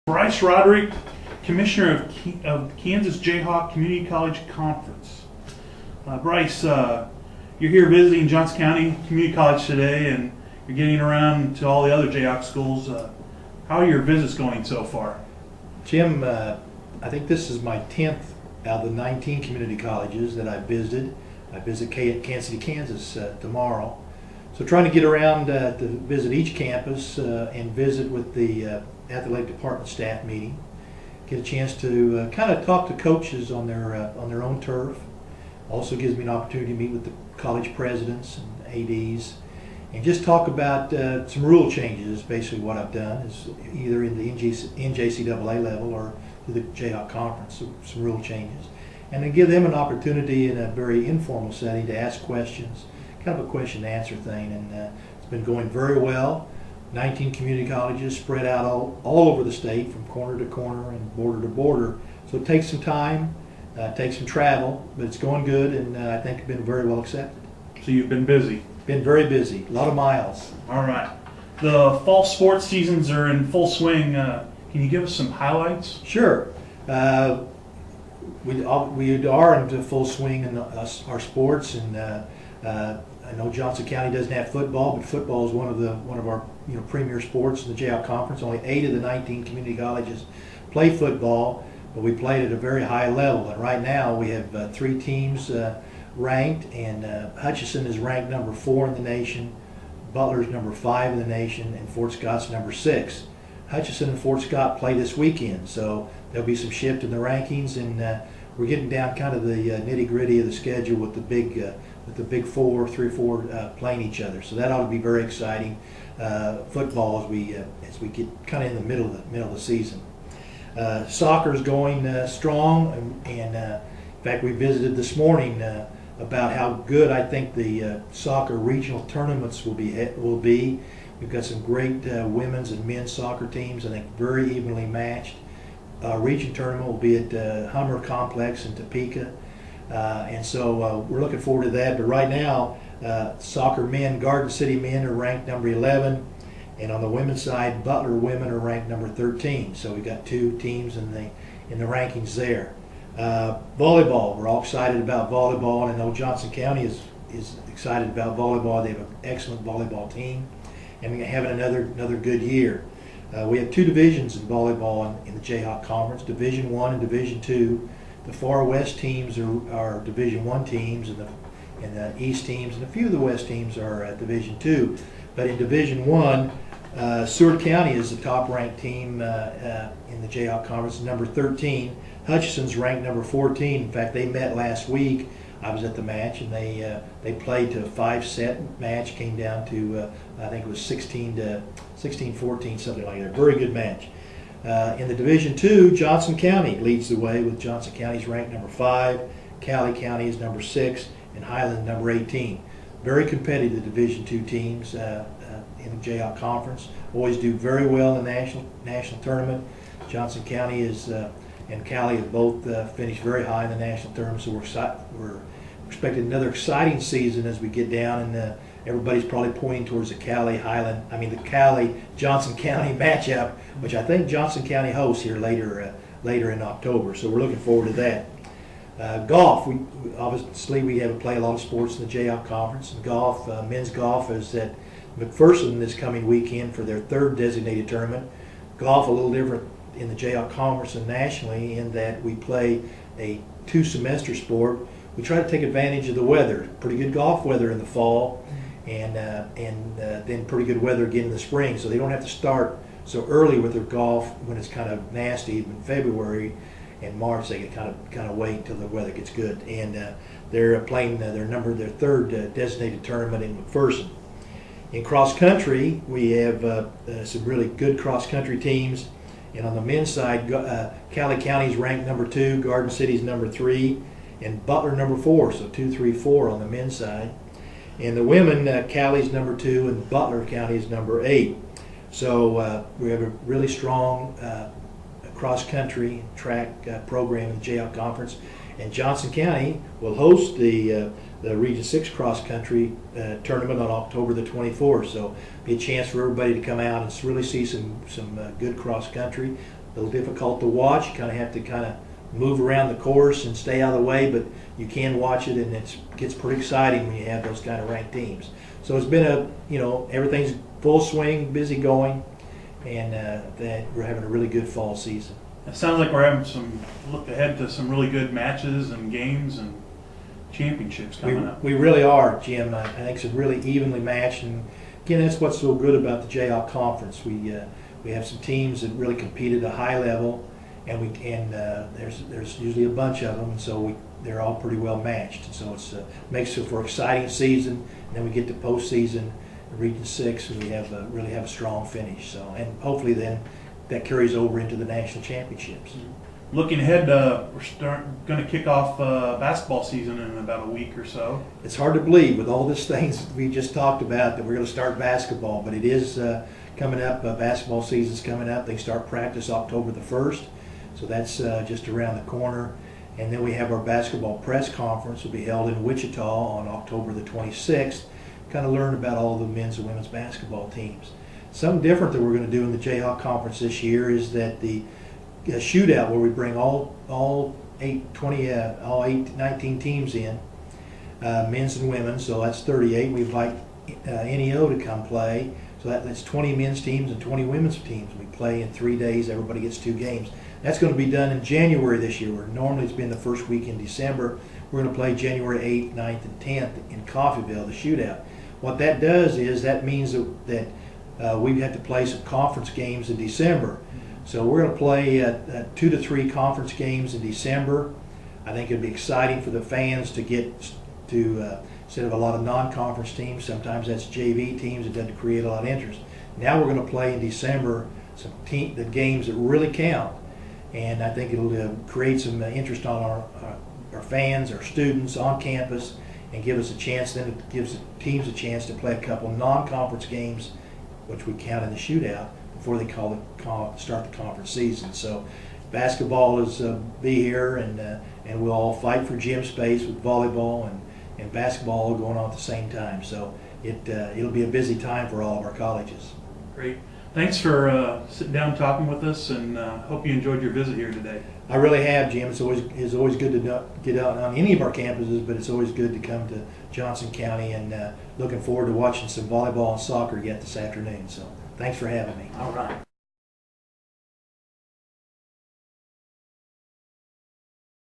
Bryce Roderick, Commissioner of Kansas Jayhawk Community College Conference. Bryce, you're here visiting Johnson County Community College today, and you're getting around to all the other Jayhawk schools. How are your visits going so far? Jim, I think this is my 10th out of the 19 community colleges that I've visited. I visit Kansas City, Kansas tomorrow. So trying to get around to visit each campus and visit with the athletic department staff meeting, get a chance to kind of talk to coaches on their own turf. Also gives me an opportunity to meet with the college presidents and ADs and just talk about some rule changes. Basically what I've done is either in the NJCCC level or through the Jayhawk Conference, some rule changes. And then give them an opportunity in a very informal setting to ask questions, kind of a question and answer thing. And it's been going very well. 19 community colleges spread out all over the state from corner to corner and border to border. So it takes some time, takes some travel, but it's going good, and I think it's been very well accepted. So you've been busy? Been very busy, a lot of miles. All right. The fall sports seasons are in full swing. Can you give us some highlights? Sure. We are into full swing in our sports, and I know Johnson County doesn't have football, but football is one of our premier sports in the Jayhawk Conference. Only 8 of the 19 community colleges play football, but we played at a very high level. And right now we have 3 teams ranked, and Hutchinson is ranked number 4 in the nation, Butler's number 5 in the nation, and Fort Scott's number 6. Hutchinson and Fort Scott play this weekend, so there'll be some shift in the rankings, and we're getting down kind of the nitty-gritty of the schedule with the big 3 or 4 playing each other. So that ought to be very exciting football as we get kind of in the middle of the season. Soccer is going strong, and in fact we visited this morning about how good I think the soccer regional tournaments will be. We've got some great women's and men's soccer teams, I think very evenly matched. Region tournament will be at Hummer Complex in Topeka. And so we're looking forward to that. But right now, soccer men, Garden City men are ranked number 11, and on the women's side, Butler women are ranked number 13. So we've got 2 teams in the rankings there. Volleyball, we're all excited about volleyball, and I know Johnson County is excited about volleyball. They have an excellent volleyball team, and we're having another good year. We have 2 divisions in volleyball in the Jayhawk Conference, Division I and Division II. The Far West teams are Division I teams, and the East teams and a few of the West teams are Division II. But in Division I, Seward County is the top-ranked team in the Jayhawk Conference, number 13. Hutchinson's ranked number 14. In fact, they met last week. I was at the match, and they played to a 5-set match. Came down to I think it was 16-14, something like that. Very good match. In the Division II, Johnson County leads the way, with Johnson County's ranked number 5, Cali County is number 6, and Highland number 18. Very competitive Division II teams in the Jayhawk Conference. Always do very well in the national tournament. Johnson County and Cali have both finished very high in the national tournament, so we're expecting another exciting season as we get down, and everybody's probably pointing towards the Cali-Johnson County matchup, which I think Johnson County hosts here later in October. So we're looking forward to that. Golf, obviously we have to play a lot of sports in the Jayhawk Conference. And golf, men's golf is at McPherson this coming weekend for their 3rd designated tournament. Golf a little different in the Jayhawk Conference and nationally in that we play a 2-semester sport. We try to take advantage of the weather. Pretty good golf weather in the fall, and then pretty good weather again in the spring. So they don't have to start so early with their golf when it's kind of nasty in February and March. They can kind of wait until the weather gets good. And they're playing their 3rd designated tournament in McPherson. In cross country, we have some really good cross country teams. And on the men's side, Cali County is ranked number 2, Garden City is number 3, and Butler number 4. So 2, 3, 4 on the men's side. And the women, Cali's number 2, and Butler County is number 8. So we have a really strong cross-country track program in the Jayhawk Conference. And Johnson County will host the Region 6 cross-country tournament on October the 24th. So be a chance for everybody to come out and really see some good cross-country. a little difficult to watch. You kind of have to kind of move around the course and stay out of the way, but you can watch it, and it gets pretty exciting when you have those kind of ranked teams. So it's been everything's full swing, busy going, and that we're having a really good fall season. It sounds like we're having look ahead to some really good matches and games and championships coming up. We really are, Jim. I think it's really evenly matched, and again, that's what's so good about the Jayhawk Conference. We have some teams that really compete at a high level, and there's usually a bunch of them, and so they're all pretty well matched. And so it makes it for an exciting season. And then we get to postseason, Region 6, and we really have a strong finish. So, and hopefully then that carries over into the national championships. Looking ahead, we're going to kick off basketball season in about a week or so. It's hard to believe with all these things we just talked about that we're going to start basketball, but it is coming up. Basketball season's coming up. They start practice October the 1st, so that's just around the corner. And then we have our basketball press conference will be held in Wichita on October the 26th. Kind of learn about all the men's and women's basketball teams. Something different that we're going to do in the Jayhawk Conference this year is that the shootout where we bring all 19 teams in, men's and women, so that's 38. We invite NEO to come play, so that's 20 men's teams and 20 women's teams. We play in 3 days, everybody gets 2 games. That's going to be done in January this year, where normally it's been the first week in December. We're going to play January 8th, 9th, and 10th in Coffeyville, the shootout. What that does is that means that we have to play some conference games in December. So we're going to play 2 to 3 conference games in December. I think it'd be exciting for the fans to get to, instead of a lot of non-conference teams, sometimes that's JV teams, it doesn't create a lot of interest. Now we're going to play in December the games that really count. And I think it'll create some interest on our fans, our students on campus, and give us a chance. Then it gives the teams a chance to play a couple non-conference games, which we count in the shootout, before they start the conference season. So basketball is be here, and we'll all fight for gym space with volleyball and basketball all going on at the same time. So it'll be a busy time for all of our colleges. Great. Thanks for sitting down and talking with us, and hope you enjoyed your visit here today. I really have, Jim. It's always good to get out on any of our campuses, but it's always good to come to Johnson County, and looking forward to watching some volleyball and soccer yet this afternoon. So thanks for having me. All right.